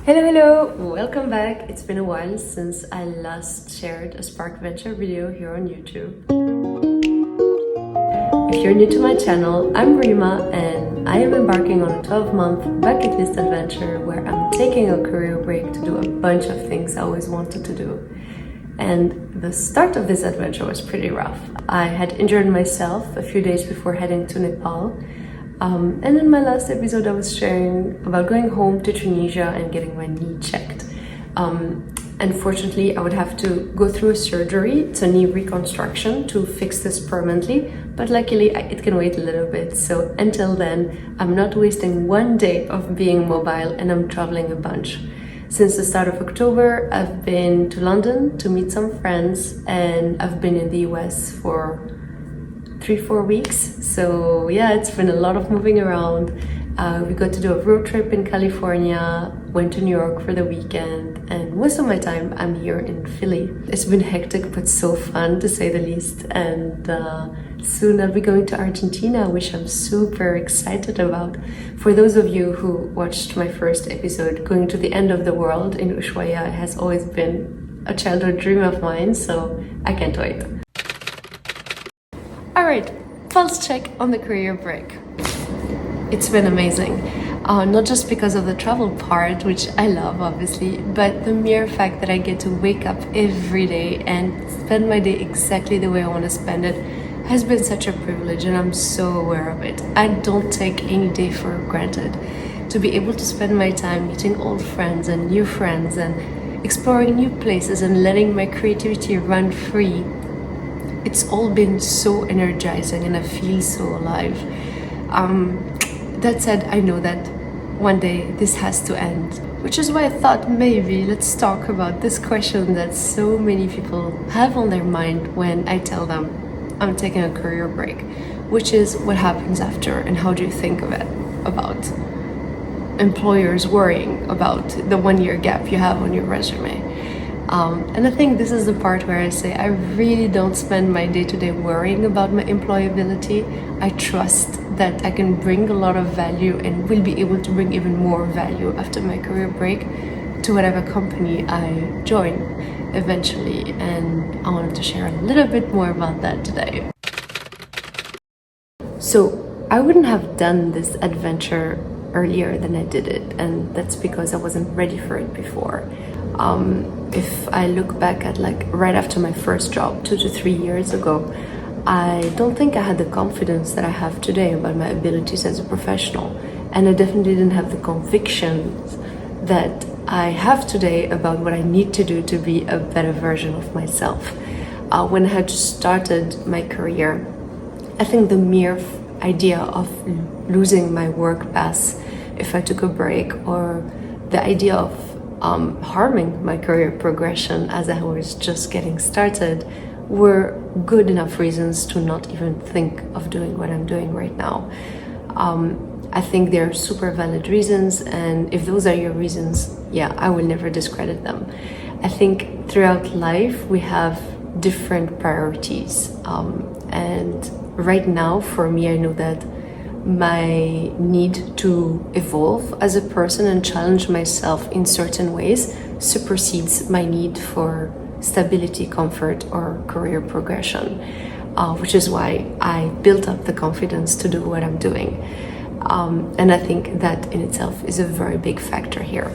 Hello, welcome back. It's been a while since I last shared a Spark Venture video here on YouTube. If you're new to my channel, I'm Rima and I am embarking on a 12-month bucket list adventure where I'm taking a career break to do a bunch of things I always wanted to do. And the start of this adventure was pretty rough. I had injured myself a few days before heading to Nepal. And in my last episode, I was sharing about going home to Tunisia and getting my knee checked. Unfortunately, I would have to go through a surgery. It's a knee reconstruction to fix this permanently, but luckily it can wait a little bit. So until then, I'm not wasting one day of being mobile and I'm traveling a bunch. Since the start of October, I've been to London to meet some friends and I've been in the US for 3-4 weeks. So yeah, it's been a lot of moving around. We got to do a road trip in California, went to New York for the weekend, and most of my time I'm here in Philly. It's been hectic but so fun to say the least, and soon I'll be going to Argentina, which I'm super excited about. For those of you who watched my first episode, going to the end of the world in Ushuaia has always been a childhood dream of mine, so I can't wait. Alright, pulse check on the career break. It's been amazing. Not just because of the travel part, which I love obviously, but the mere fact that I get to wake up every day and spend my day exactly the way I want to spend it has been such a privilege, and I'm so aware of it. I don't take any day for granted. To be able to spend my time meeting old friends and new friends and exploring new places and letting my creativity run free, it's all been so energizing and I feel so alive. That said, I know that one day this has to end, which is why I thought maybe let's talk about this question that so many people have on their mind when I tell them I'm taking a career break, which is what happens after and how do you think of it, about employers worrying about the 1-year gap you have on your resume. And I think this is the part where I say I really don't spend my day-to-day worrying about my employability. I trust that I can bring a lot of value and will be able to bring even more value after my career break to whatever company I join eventually. And I wanted to share a little bit more about that today. So I wouldn't have done this adventure earlier than I did it, and that's because I wasn't ready for it before. If I look back at right after my first job 2 to 3 years ago, I don't think I had the confidence that I have today about my abilities as a professional, and I definitely didn't have the convictions that I have today about what I need to do to be a better version of myself. When I had just started my career, I think the mere idea of losing my work path if I took a break, or the idea of harming my career progression as I was just getting started, were good enough reasons to not even think of doing what I'm doing right now. I think they're super valid reasons, and if those are your reasons, yeah, I will never discredit them. I think throughout life we have different priorities, and right now for me, I know that my need to evolve as a person and challenge myself in certain ways supersedes my need for stability, comfort, or career progression, which is why I built up the confidence to do what I'm doing. And I think that in itself is a very big factor here.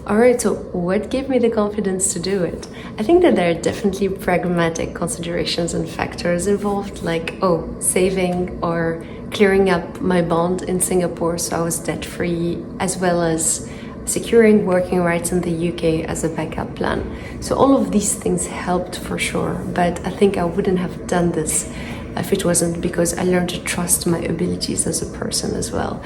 Alright, so what gave me the confidence to do it? I think that there are definitely pragmatic considerations and factors involved, like, saving or clearing up my bond in Singapore so I was debt-free, as well as securing working rights in the UK as a backup plan. So all of these things helped for sure, but I think I wouldn't have done this if it wasn't because I learned to trust my abilities as a person as well.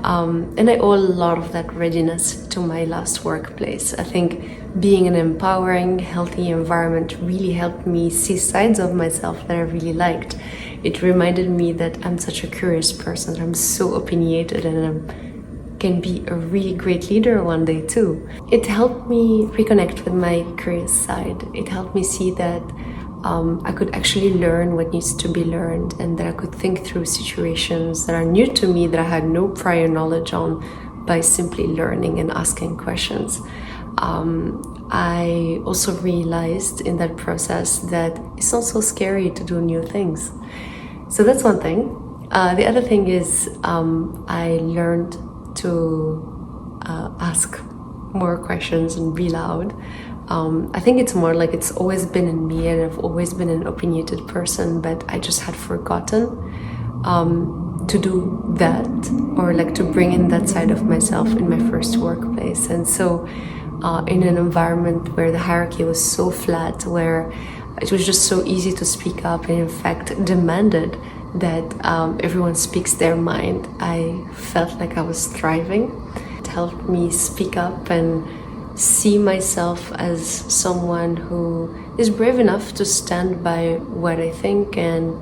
And I owe a lot of that readiness to my last workplace. I think being in an empowering, healthy environment really helped me see sides of myself that I really liked. It reminded me that I'm such a curious person, that I'm so opinionated, and I can be a really great leader one day too. It helped me reconnect with my curious side. It helped me see that I could actually learn what needs to be learned, and that I could think through situations that are new to me, that I had no prior knowledge on, by simply learning and asking questions. I also realized in that process that it's not so scary to do new things. So that's one thing. The other thing is I learned to ask more questions and be loud. I think it's more like it's always been in me, and I've always been an opinionated person, but I just had forgotten to do that, or like to bring in that side of myself in my first workplace. And so in an environment where the hierarchy was so flat, where it was just so easy to speak up and in fact demanded that everyone speaks their mind, I felt like I was thriving. It helped me speak up and see myself as someone who is brave enough to stand by what I think and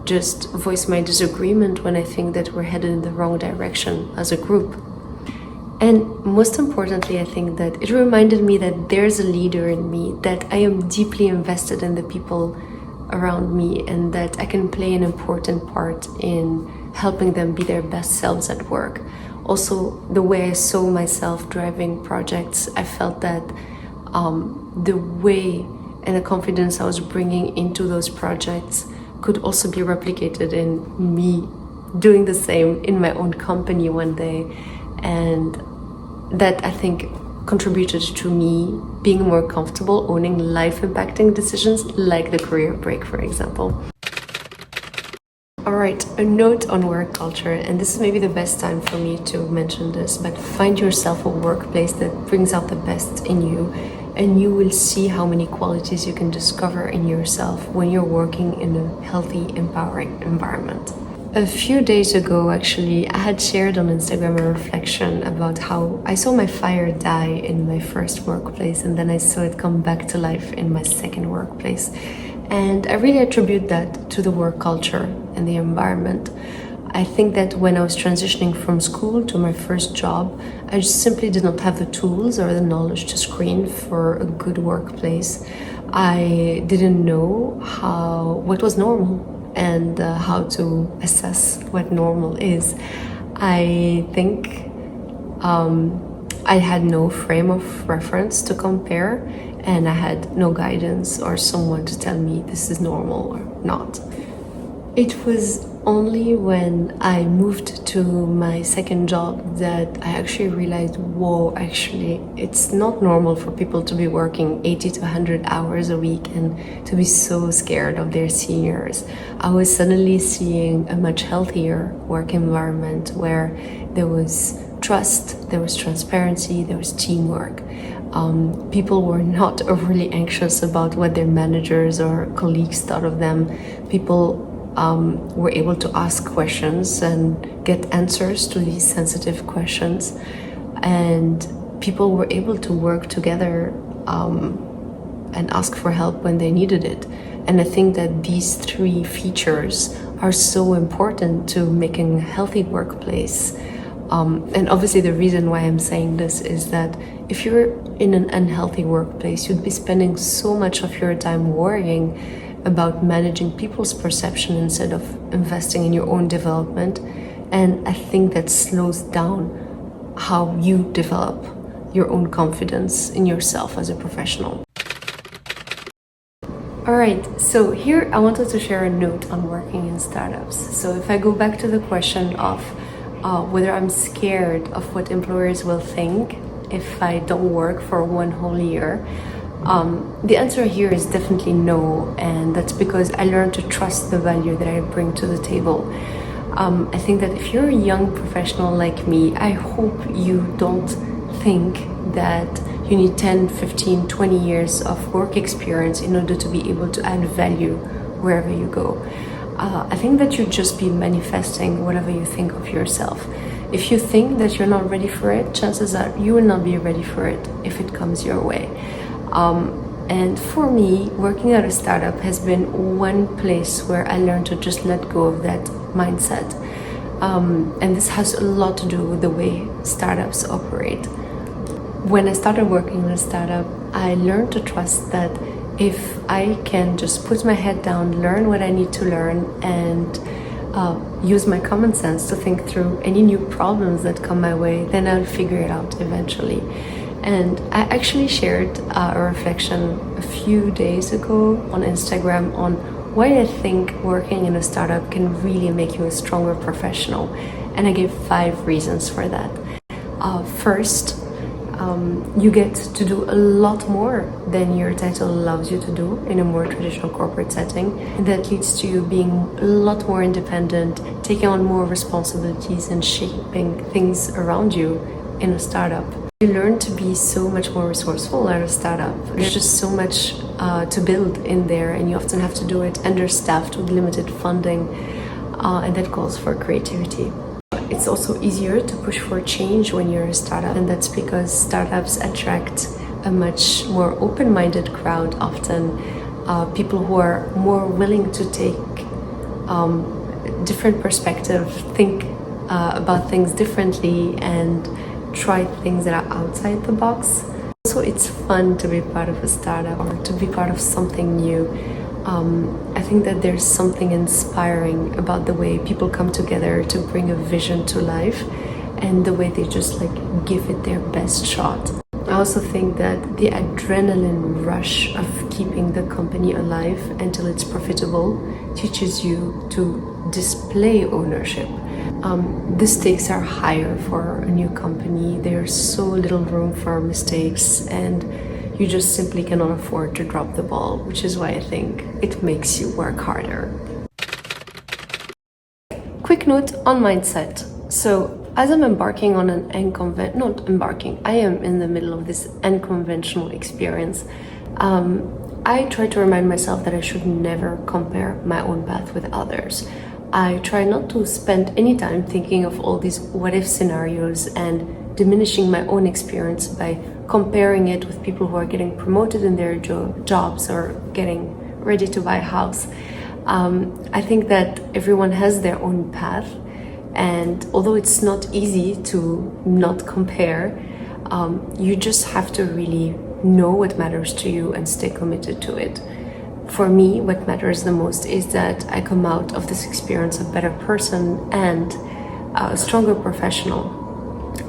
just voice my disagreement when I think that we're headed in the wrong direction as a group. And most importantly, I think that it reminded me that there's a leader in me, that I am deeply invested in the people around me, and that I can play an important part in helping them be their best selves at work. Also, the way I saw myself driving projects, I felt that the way and the confidence I was bringing into those projects could also be replicated in me doing the same in my own company one day. And that, I think, contributed to me being more comfortable owning life-impacting decisions like the career break, for example. Alright, a note on work culture, and this is maybe the best time for me to mention this, but find yourself a workplace that brings out the best in you, and you will see how many qualities you can discover in yourself when you're working in a healthy, empowering environment. A few days ago, actually, I had shared on Instagram a reflection about how I saw my fire die in my first workplace, and then I saw it come back to life in my second workplace. And I really attribute that to the work culture and the environment. I think that when I was transitioning from school to my first job, I just simply did not have the tools or the knowledge to screen for a good workplace. I didn't know what was normal and how to assess what normal is. I think I had no frame of reference to compare, and I had no guidance or someone to tell me this is normal or not. It was only when I moved to my second job that I actually realized, whoa, actually, it's not normal for people to be working 80 to 100 hours a week and to be so scared of their seniors. I was suddenly seeing a much healthier work environment where there was trust, there was transparency, there was teamwork. People were not overly anxious about what their managers or colleagues thought of them. People were able to ask questions and get answers to these sensitive questions, and people were able to work together and ask for help when they needed it. And I think that these three features are so important to making a healthy workplace. And obviously the reason why I'm saying this is that if you're in an unhealthy workplace, you'd be spending so much of your time worrying about managing people's perception instead of investing in your own development. And I think that slows down how you develop your own confidence in yourself as a professional. Alright, so here I wanted to share a note on working in startups. So if I go back to the question of whether I'm scared of what employers will think if I don't work for 1 whole year, the answer here is definitely no, and that's because I learned to trust the value that I bring to the table. I think that if you're a young professional like me, I hope you don't think that you need 10, 15, 20 years of work experience in order to be able to add value wherever you go. I think that you'd just be manifesting whatever you think of yourself. If you think that you're not ready for it, chances are you will not be ready for it if it comes your way. And for me, working at a startup has been one place where I learned to just let go of that mindset. And this has a lot to do with the way startups operate. When I started working in a startup, I learned to trust that if I can just put my head down, learn what I need to learn, and use my common sense to think through any new problems that come my way, then I'll figure it out eventually. And I actually shared a reflection a few days ago on Instagram on why I think working in a startup can really make you a stronger professional. And I gave 5 reasons for that. First, you get to do a lot more than your title allows you to do in a more traditional corporate setting. And that leads to you being a lot more independent, taking on more responsibilities and shaping things around you in a startup. You learn to be so much more resourceful at a startup. There's just so much to build in there, and you often have to do it understaffed with limited funding, and that calls for creativity. It's also easier to push for change when you're a startup, and that's because startups attract a much more open-minded crowd, often people who are more willing to take different perspective, think about things differently, and try things that are outside the box. Also, it's fun to be part of a startup or to be part of something new. I think that there's something inspiring about the way people come together to bring a vision to life and the way they just give it their best shot. I also think that the adrenaline rush of keeping the company alive until it's profitable teaches you to display ownership. The stakes are higher for a new company. There's so little room for mistakes, and you just simply cannot afford to drop the ball, which is why I think it makes you work harder. Quick note on mindset. So as I'm embarking on an I am in the middle of this unconventional experience. I try to remind myself that I should never compare my own path with others. I try not to spend any time thinking of all these what-if scenarios and diminishing my own experience by comparing it with people who are getting promoted in their jobs or getting ready to buy a house. I think that everyone has their own path, and although it's not easy to not compare, you just have to really know what matters to you and stay committed to it. For me, what matters the most is that I come out of this experience a better person and a stronger professional.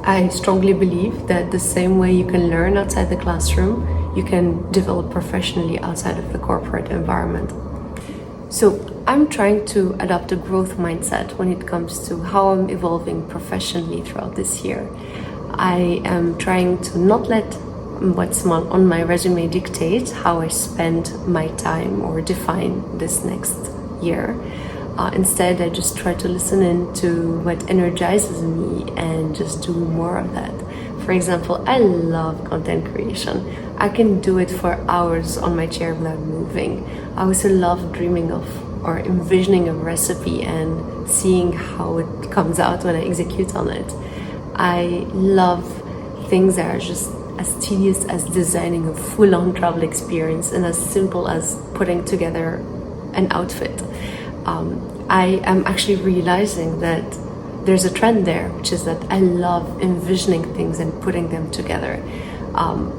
I strongly believe that the same way you can learn outside the classroom, you can develop professionally outside of the corporate environment. So I'm trying to adopt a growth mindset when it comes to how I'm evolving professionally throughout this year. I am trying to not let what's on my resume dictate how I spend my time or define this next year. Instead, I just try to listen in to what energizes me and just do more of that. For example, I love content creation. I can do it for hours on my chair without moving. I also love dreaming of or envisioning a recipe and seeing how it comes out when I execute on it. I love things that are just as tedious as designing a full-on travel experience and as simple as putting together an outfit. I am actually realizing that there's a trend there, which is that I love envisioning things and putting them together.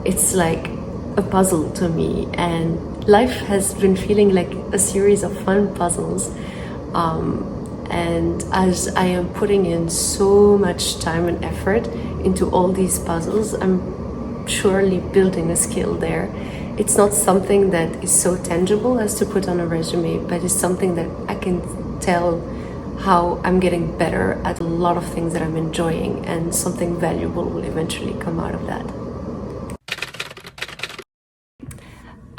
It's like a puzzle to me, and life has been feeling like a series of fun puzzles. And as I am putting in so much time and effort into all these puzzles, I'm surely building a skill there. It's not something that is so tangible as to put on a resume, but it's something that I can tell how I'm getting better at a lot of things that I'm enjoying, and something valuable will eventually come out of that.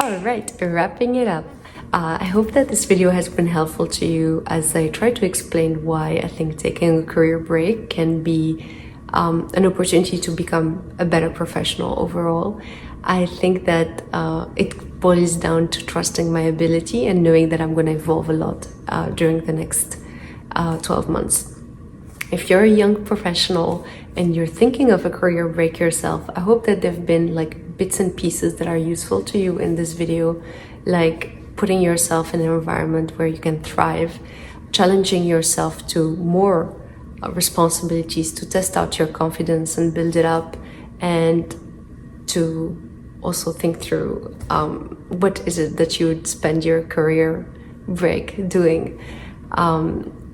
Alright, wrapping it up. I hope that this video has been helpful to you as I try to explain why I think taking a career break can be an opportunity to become a better professional overall. I think that it boils down to trusting my ability and knowing that I'm going to evolve a lot during the next 12 months. If you're a young professional and you're thinking of a career break yourself, I hope that there've been like bits and pieces that are useful to you in this video, like putting yourself in an environment where you can thrive, challenging yourself to more responsibilities to test out your confidence and build it up, and to also think through what is it that you would spend your career break doing.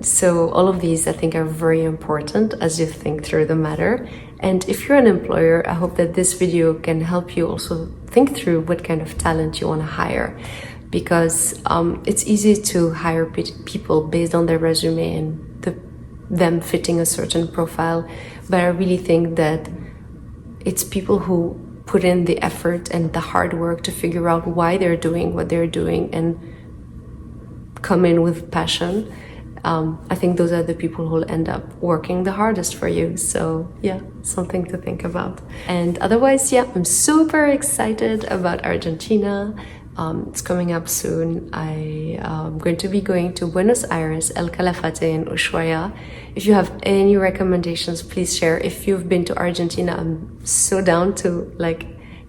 So all of these I think are very important as you think through the matter. And if you're an employer, I hope that this video can help you also think through what kind of talent you want to hire, because it's easy to hire people based on their resume and them fitting a certain profile, but I really think that it's people who put in the effort and the hard work to figure out why they're doing what they're doing and come in with passion. I think those are the people who will end up working the hardest for you. So yeah, something to think about. And otherwise, yeah, I'm super excited about Argentina. It's coming up soon. I am going to be going to Buenos Aires, El Calafate, and Ushuaia. If you have any recommendations, please share. If you've been to Argentina, I'm so down to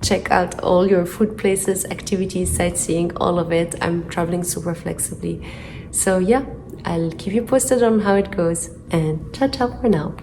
check out all your food places, activities, sightseeing, all of it. I'm traveling super flexibly. So yeah, I'll keep you posted on how it goes, and ciao ciao for now.